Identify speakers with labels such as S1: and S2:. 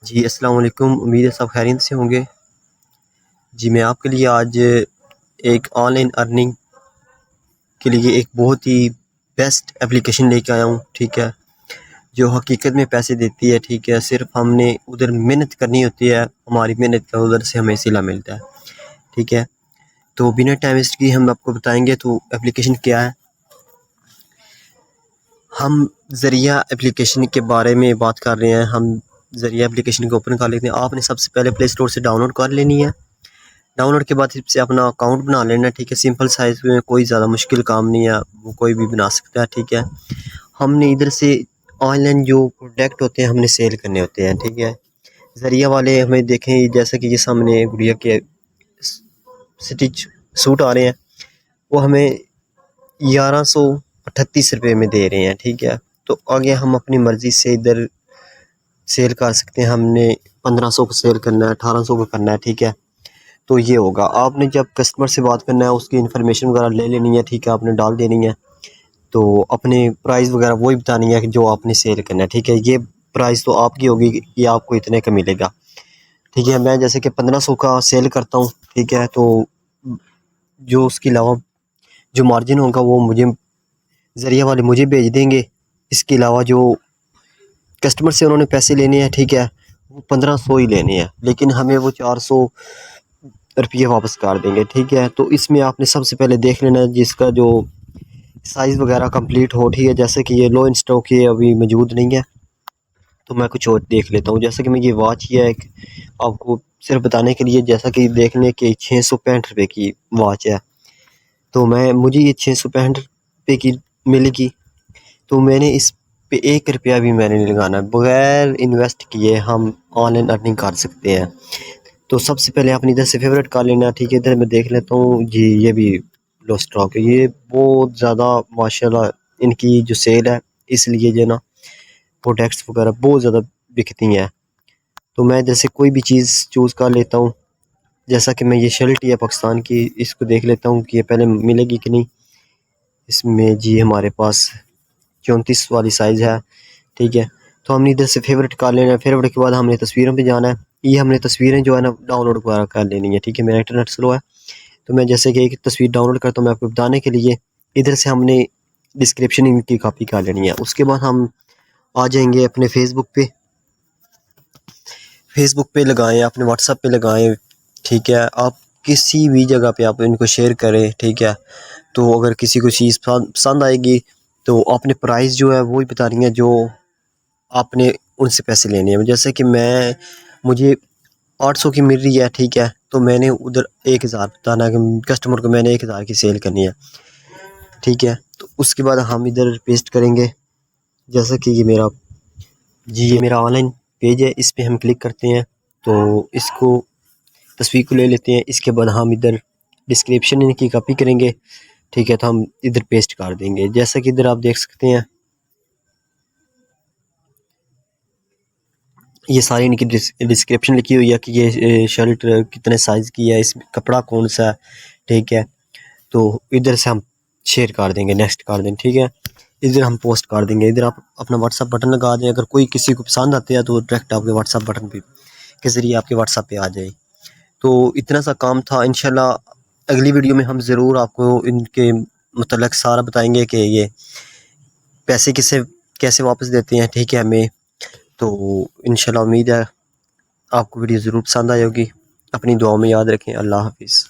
S1: जी, अस्सलाम वालेकुम। उम्मीद है सब खैरियत से होंगे। जी, मैं आपके लिए आज एक ऑनलाइन अर्निंग के लिए एक बहुत ही बेस्ट एप्लीकेशन लेके आया हूँ, ठीक है? जो हकीकत में पैसे देती है, ठीक है? सिर्फ़ हमने उधर मेहनत करनी होती है, हमारी मेहनत का उधर से हमें सिला मिलता है, ठीक है? तो बिना टाइम वेस्ट किए हम आपको बताएँगे तो एप्लीकेशन क्या है। हम ज़रिया एप्लीकेशन के बारे में बात कर रहे हैं। हम ज़रिया एप्लीकेशन को ओपन कर लेते हैं। आपने सबसे पहले प्ले स्टोर से डाउनलोड कर लेनी है। डाउनलोड के बाद से अपना अकाउंट बना लेना, ठीक है? सिंपल साइज़ में, कोई ज़्यादा मुश्किल काम नहीं है, वो कोई भी बना सकता है, ठीक है? हमने इधर से ऑनलाइन जो प्रोडक्ट होते हैं हमने सेल करने होते हैं, ठीक है? ज़रिया वाले हमें देखें, जैसा कि ये सामने गुड़िया के स्टिच सूट आ रहे हैं, वो हमें 1138 रुपये में दे रहे हैं, ठीक है? तो आगे हम अपनी मर्ज़ी से इधर सेल कर सकते हैं। हमने 1500 को सेल करना है, 1800 को करना है, ठीक है? तो ये होगा। आपने जब कस्टमर से बात करना है, उसकी इन्फॉर्मेशन वगैरह ले लेनी है, ठीक है? आपने डाल देनी है। तो अपने प्राइस वगैरह वही बतानी है कि जो आपने सेल करना है, ठीक है? ये प्राइस तो आपकी होगी कि ये आपको इतने का मिलेगा, ठीक है? मैं जैसे कि 1500 का सेल करता हूँ, ठीक है? तो जो उसके अलावा जो मार्जिन होगा वो मुझे ज़रिया वाले मुझे भेज देंगे। इसके अलावा जो कस्टमर से उन्होंने पैसे लेने हैं, ठीक है? वो 1500 ही लेने हैं, लेकिन हमें वो 400 रुपये वापस कर देंगे, ठीक है? तो इसमें आपने सबसे पहले देख लेना है जिसका जो साइज़ वगैरह कंप्लीट हो, ठीक है? जैसे कि ये लो इन स्टॉक ये अभी मौजूद नहीं है, तो मैं कुछ और देख लेता हूँ। जैसे कि मैं ये वॉच ही है एक, आपको सिर्फ बताने के लिए, जैसा कि देख लें कि 665 रुपये की वॉच है। तो मुझे ये 665 रुपये की मिलेगी, तो मैंने इस पे 1 रुपया भी मैंने नहीं लगाना। बगैर इन्वेस्ट किए हम ऑनलाइन अर्निंग कर सकते हैं। तो सबसे पहले आपने इधर से फेवरेट कर लेना, ठीक है? इधर मैं देख लेता हूँ जी, ये भी लो स्टॉक है। ये बहुत ज़्यादा माशाल्लाह इनकी जो सेल है, इसलिए जो ना प्रोडक्ट्स वगैरह बहुत ज़्यादा बिकती हैं। तो मैं इधर से कोई भी चीज़ चूज़ कर लेता हूँ। जैसा कि मैं ये शर्ट ही है पाकिस्तान की, इसको देख लेता हूँ कि ये पहले मिलेगी कि नहीं। इसमें जी हमारे पास 34 वाली साइज़ है, ठीक है? तो हमने इधर से फेवरेट कर लेना है। फेवरेट के बाद हमने तस्वीरों पे जाना है। ये हमने तस्वीरें जो है ना डाउनलोड वगैरह कर लेनी है, ठीक है? मेरा इंटरनेट स्लो है, तो मैं जैसे कि एक तस्वीर डाउनलोड करता हूँ, मैं आपको बताने के लिए इधर से हमने डिस्क्रिप्शन इनकी कॉपी कर लेनी है। उसके बाद हम आ जाएंगे अपने फेसबुक पे लगाएं, अपने व्हाट्सएप पे लगाएं, ठीक है? आप किसी भी जगह पे आप इनको शेयर करें, ठीक है? तो अगर किसी को चीज़ पसंद आएगी, तो आपने प्राइस जो है वही बतानी है जो आपने उनसे पैसे लेने हैं। जैसे कि मुझे 800 की मिल रही है, ठीक है? तो मैंने उधर 1000 बताना है कि कस्टमर को मैंने 1000 की सेल करनी है, ठीक है? तो उसके बाद हम इधर पेस्ट करेंगे। जैसा कि ये मेरा ऑनलाइन पेज है, इस पे हम क्लिक करते हैं, तो इसको तस्वीर को ले लेते हैं। इसके बाद हम इधर डिस्क्रिप्शन इनकी कॉपी करेंगे, ठीक है? तो हम इधर पेस्ट कर देंगे। जैसा कि इधर आप देख सकते हैं, ये सारी इनकी डिस्क्रिप्शन लिखी हुई है कि ये शर्ट कितने साइज़ की है, इसमें कपड़ा कौन सा है, ठीक है? तो इधर से हम शेयर कर देंगे, नेक्स्ट कर देंगे, ठीक है? इधर हम पोस्ट कर देंगे। इधर आप अपना व्हाट्सअप बटन लगा दें। अगर कोई किसी को पसंद आते हैं तो डायरेक्ट आपके व्हाट्सअप बटन पे के ज़रिए आपके व्हाट्सअप पे आ जाए। तो इतना सा काम था। इंशाल्लाह अगली वीडियो में हम ज़रूर आपको इनके मतलब सारा बताएंगे कि ये पैसे कैसे वापस देते हैं, ठीक है? हमें तो इंशाल्लाह उम्मीद है आपको वीडियो ज़रूर पसंद आई होगी। अपनी दुआओं में याद रखें। अल्लाह हाफ़िज़।